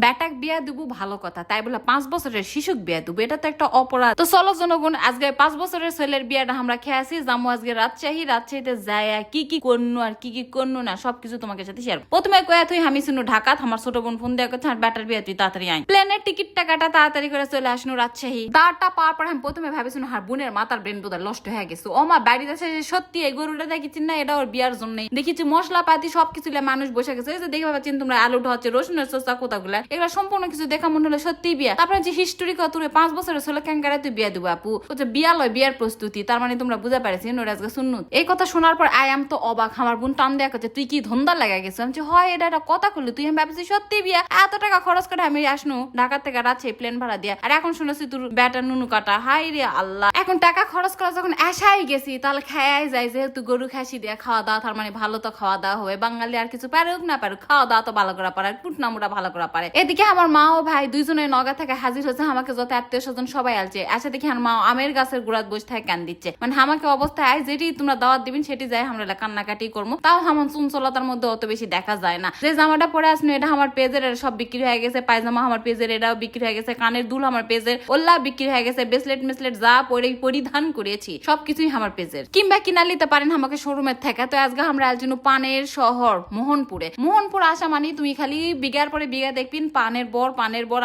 ব্যাটাক বিয়া দিব ভালো কথা, তাই বলে 5 বছরের শিশুক বিয়া দিব, এটা তো একটা অপরাধ। তো চলো জনগণ, আজকে 5 বছরের ছেলের বিয়াটা আমরা খেয়ে আসি। জামু আজকে রাজশাহীতে যায় কি কি করনু আর কি কি করনু না সবকিছু তোমাকে সাথে শেয়ার। প্রথমে কয়া তুই আমি শুনু ঢাকাত, আমার ছোট বোন ফোন দেওয়া করছে আর ব্যাটার বিয়া তুই তাড়াতাড়ি আই। প্লেনের টিকিট টাকাটা তাড়াতাড়ি করে চলে আসনু রাজশাহী। দাঁড়টা পাওয়ার পর আমি প্রথমে ভাবিছিলাম হার বোনের মাথার ব্রেন বোধহয় নষ্ট হয়ে গেছে। ও মা বাড়িতে এসে সত্যি এই গরুটা দেখেছি না, এটা ওর বিয়ার জন্যই দেখেছি মশলাপাতি সবকিছু মানুষ বসে গেছে। এই যে দেখে পাচ্ছেন তোমরা আলুটা হচ্ছে রসুনের চোষা কোথাগুলা, এগুলো সম্পূর্ণ কিছু দেখা মনে হলো সত্যি বিয়া। তারপরে যে হিস্টোরি কত 5 বছরের ছেলে ক্যাঙ্কারে তুই বিয়া দিব আপু, হচ্ছে বিয়া লয় বিয়ার প্রস্তুতি, তার মানে তোমরা বুঝা পারছি ওর আজকে শুনুন। এই কথা শোনার পর আই আম তো অবাক। আমার বোন টান দেয়া করছে তুই কি ধন্দা লাগা গেছো। আমি হয় এটা একটা কথা করলি তুই, আমি ভাবছি সত্যি বিয়া, এত টাকা খরচ করে আমি আসনু ঢাকা থেকে রাজশাহী প্লেন ভাড়া দিয়া, আর এখন শুনেছি তোর ব্যাটার নুনু কাটা। হাই রে আল্লাহ, এখন টাকা খরচ করা যখন আশাই গেছি তাহলে খায়াই যায়, যেহেতু গরু খাসি দিয়া খাওয়া দাওয়া, তার মানে ভালো তো খাওয়া দাওয়া হবে। বাঙালি আর কিছু পারুক না পারুক, খাওয়া দাওয়া তো ভালো করা পারে, কুটনামুরা ভালো করা পারে। এদিকে আমার মা ও ভাই দুইজনে নগা থেকে হাজির হচ্ছে, আমাকে যত আত্মীয় স্বজন সবাই আলছে। আচ্ছা দেখি আমার মা আমের গাছের গোড়াত বসে থাকে কান দিচ্ছে, মানে আমাকে অবস্থায় আয় যেটি তোমরা দাওয়াত দিবেন সেটি যায় আমরা কান্নাকাটি করবো। তাও আমার চুনচলতার মধ্যে অত বেশি দেখা যায় না। যে জামাটা পরে আসলো এটা আমার পেজের, সব বিক্রি হয়ে গেছে। পায়জামা আমার পেজের, এটাও বিক্রি হয়ে গেছে। কানের দুল আমার পেজের, ওল্লা বিক্রি হয়ে গেছে। ব্রেসলেট মেসলেট যা পরিধান করেছি সবকিছুই আমার পেজের। কিংবা কিনা নিতে পারেন আমাকে শোরুমের থেকে। তো আজকে আমরা আলজন্য পানের শহর মোহনপুর আসা মানে তুমি খালি বিঘার পরে বিঘা দেখবেন পানের বর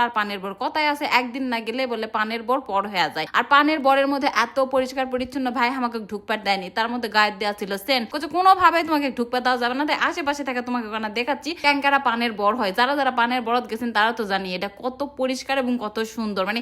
আর পানের বর। কথায় আছে একদিন না গেলে বলে পানের বর পর হয়ে যায়। আর পানের বরের মধ্যে এত পরিষ্কার পরিচ্ছন্ন ভাই আমাকে ঢুকপাট দেয়নি, তার মধ্যে গায়ে দেওয়া ছিল সেন্ট। কোনোভাবে তোমাকে ঢুকপাট দেওয়া যাবে না। তাই আশেপাশে থেকে তোমাকে দেখাচ্ছি ক্যাঙ্কারা পানের বর হয়। যারা পানের বরত গেছেন তারা তো জানি এটা কত পরিষ্কার এবং কত সুন্দর, মানে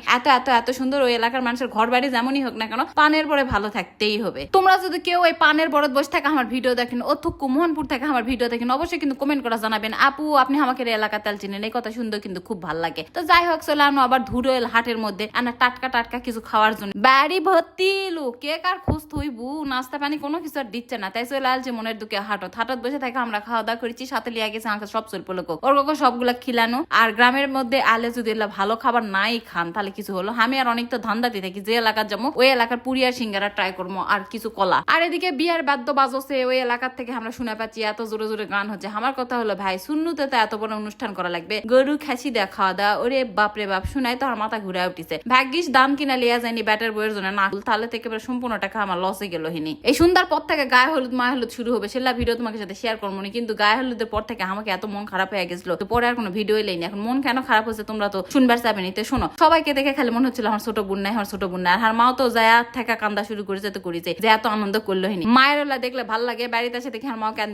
এত সুন্দর। ওই এলাকার মানুষের ঘর বাড়ি যেমনই হোক না কেন পানের বরে ভালো থাকতেই হবে। তোমরা যদি কেউ এই পানের বরত বসে থাকে আমার ভিডিও দেখেন, অথুক্কু মোহনপুর থেকে আমার ভিডিও দেখেন, অবশ্যই কিন্তু কমেন্ট করে জানাবেন আপু আপনি আমাকে এলাকা তেল চিনেন, এই কথা শুনতে কিন্তু খুব ভালো লাগে। তো যাই হোক চলে আমরা আবার ধুরোয়েল হাটের মধ্যে আনা টাটকা কিছু খাওয়ার জন্য। বাড়ি ভর্তি লোক, কে কার খোঁজ থইবু, নাস্তা পানি কোনো কিছু আর দিচ্ছে না। তাই চলে আসছে মনের দুঃখে হাটত বসে থাকে আমরা খাওয়া দাওয়া করেছি। সাথে লিয়া গেছে আমাকে সব চলপ লোক ওর সবগুলা খিলানো। আর গ্রামের মধ্যে আলে যদি ভালো খাবার নাই খান তাহলে কিছু হলো। আমি আর অনেক তো ধান্দাতে থাকি, যে এলাকার যাবো ওই এলাকার পুরিয়া সিঙ্গারা ট্রাই করবো আর কিছু কলা। আর এদিকে বিয়ার বাদ্য বাজছে ওই এলাকার থেকে আমরা শুনে পাচ্ছি, এত জোরে জোরে গান হচ্ছে। আমার কথা হলো ভাই সুন্নুতে তো এত বড় অনুষ্ঠান করা লাগবে, গরু খাসি দেয়া খাওয়া দাওয়া, ওরে বাপরে বাপ শুনাই তো আমার মাথা ঘুরে উঠিছে। ভাগ্যিস দান কিনা লিয়া যায়নি ব্যাটার বইয়ের জন্য, না তাহলে থেকে সম্পূর্ণ টাকা আমার লসে গেল হিনি। এই সুন্দর পর থেকে গায়ে হলুদ মায় হলুদ শুরু হবে, সেটা ভিডিও তোমাকে সাথে শেয়ার করবো না। কিন্তু গায়ে হলুদের পর থেকে আমাকে এত মন খারাপ হয়ে গেছিল, তো পরে আর কোনো ভিডিও লেনি। এখন মন কেন খারাপ হচ্ছে তোমরা তো শুনবার চাবে নিতে। শোনো, সবাইকে দেখে খালি মনে হচ্ছিল আমার ছোট বোন নাই, আমার ছোট বোন নাই। আর মাও তো যায় থেকে কান্দা শুরু করেছে, তো করেছে যে এত আনন্দ করলো হিনি। মায়েরওলা দেখলে ভাল লাগে, বাড়িতে এসে দেখে আর মাও ক্যান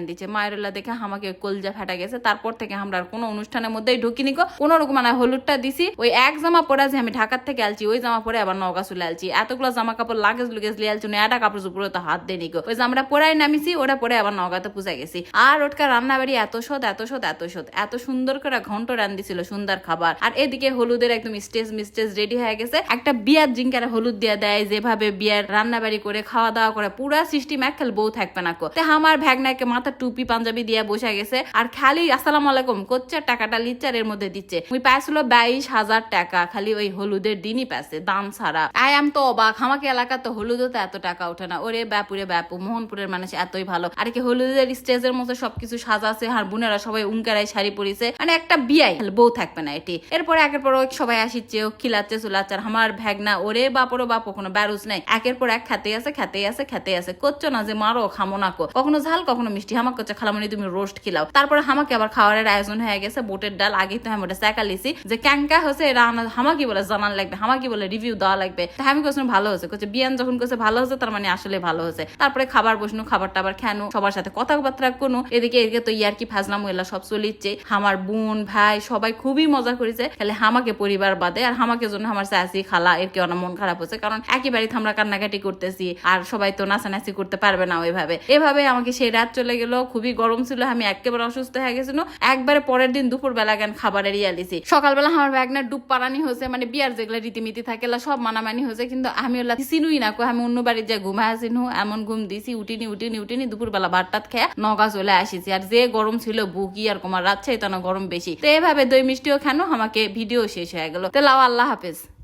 দিচ্ছে মায়েরওলা দেখে আমাকে কলজা ফাটা গেছে। তারপর থেকে আমরা আর কোনো অনুষ্ঠানের মধ্যেই ঢুকিনি কোনো রকম। মানে হলুদটা দিছি ওই এক জামা পরে যে আমি ঢাকার থেকে আলছি, ওই জামা পরে আবার নওগাঁ চলে আলছি। এতগুলো জামা কাপড় লাগেজ লিয়ে আলছি, একটা কাপড় উপরে তো হাত দেয়নি গো। ওই জামাটা পরাই নামিছি, ওটা পরে আবার নওগাঁতে পূজা গেছি। আর ওটকার রান্না বাড়ি এত সুন্দর করে ঘন্ট রান্দিছিল, সুন্দর খাবার। আর এদিকে হলুদের একদম স্টেজ রেডি হয়ে গেছে। একটা বিয়ার জিঙ্কারে হলুদ দিয়া দেয়, যেভাবে বিয়ার রান্না বাড়ি করে খাওয়া দাওয়া করে পুরা সিস্টেম এক খেল বউ থাকবে না। আমার ভ্যাগনাকে মাথা টুপি পাঞ্জাবি দিয়া বসে গেছে, আর খালি আসসালামু আলাইকুম করছে, টাকাটা লিচ্চার এর মধ্যে দিচ্ছে। ওই পাইছিল 22,000 টাকা খালি ওই হলুদের দিনই পাইছে, দাম ছাড়া। আই আম তো অবাক, আমাকে এলাকা তো হলুদও তো এত টাকা ওঠে না। ওরে ব্যাপু মোহনপুরের মানুষ এতই ভালো। আর কি হলুদের স্টেজের মতো সবকিছু সাজাছে, আর বোনেরা সবাই উঙ্কারাই শাড়ি পরিছে, মানে একটা বিয়াই বউ থাকবে না এটি। এরপরে একের পর সবাই আসিচ্ছে, ও খিলাচ্ছে চুলাচ্ছে। আর আমার ভ্যাগনা ওরে বাপরো বাপ কোনো ব্যারুজ নাই, একের পর এক খেতে আছে করছো না যে মারো খামো না কখনো ঝাল কখনো মিষ্টি। আমাকে করছে খালামনি তুমি রোস্ট খিলাও। তারপরে আমাকে আবার খাওয়ারের আয়োজন হয়ে গেছে, বোটের ডাল। আগে তো আমি ওটা চেকালিছি যে ক্যাঙ্কা হয়েছে, এটা আমাকে বলে জানান লাগবে, আমাকে বলে রিভিউ দেওয়া লাগবে। আমি কোশ্চেন ভালো হয়েছে, বিয়ান যখন কোসে ভালো হয়েছে তার মানে আসলে ভালো হয়েছে। তারপরে খাবার বসনো, খাবারটা আবার খেয়ানো, সবার সাথে কথাবার্তা কোনো। এদিকে তো ইয়ার কি ফাজলাম এলা সব চলিচ্ছে। আমার বোন ভাই সবাই খুবই মজা করেছে, খালি আমাকে পরিবার বাদে। আর আমাকে জন্য আমার চাচি খালা এর কেউ মন খারাপ হচ্ছে, কারণ একই বাড়িতে আমরা কান্নাকাটি করতেছি, আর সবাই তো নাচানাচি করতে পারবে না এভাবে আমাকে সেই রাত চলে গেল। খুবই গরম ছিল, আমি একেবারে অসুস্থ হয়ে গেছিল। একবারে পরের দিন দুপুর বেলা গান খাবারের ইয়ালিছি। সকালবেলা আমার ব্যাগনার ডুব পারানি হয়েছে, মানে বিয়ার যেগুলো রীতিমিতি থাকে সব মানামানি হয়েছে। কিন্তু আমি ওলা চিনুই না, আমি অন্য বাড়ির যে ঘুমায় আসিনু এমন ঘুম দিছি, উঠিনি দুপুর বেলা ভাতটাত খেয়ে নওগাঁ চলে আসিছি। আর যে গরম ছিল বুকি আর কুমার রাত চাইতো না, গরম বেশি। তো এভাবে দই মিষ্টিও খানো, আমাকে ভিডিও শেষ হয়ে গেল। তো লাও, আল্লাহ হাফেজ।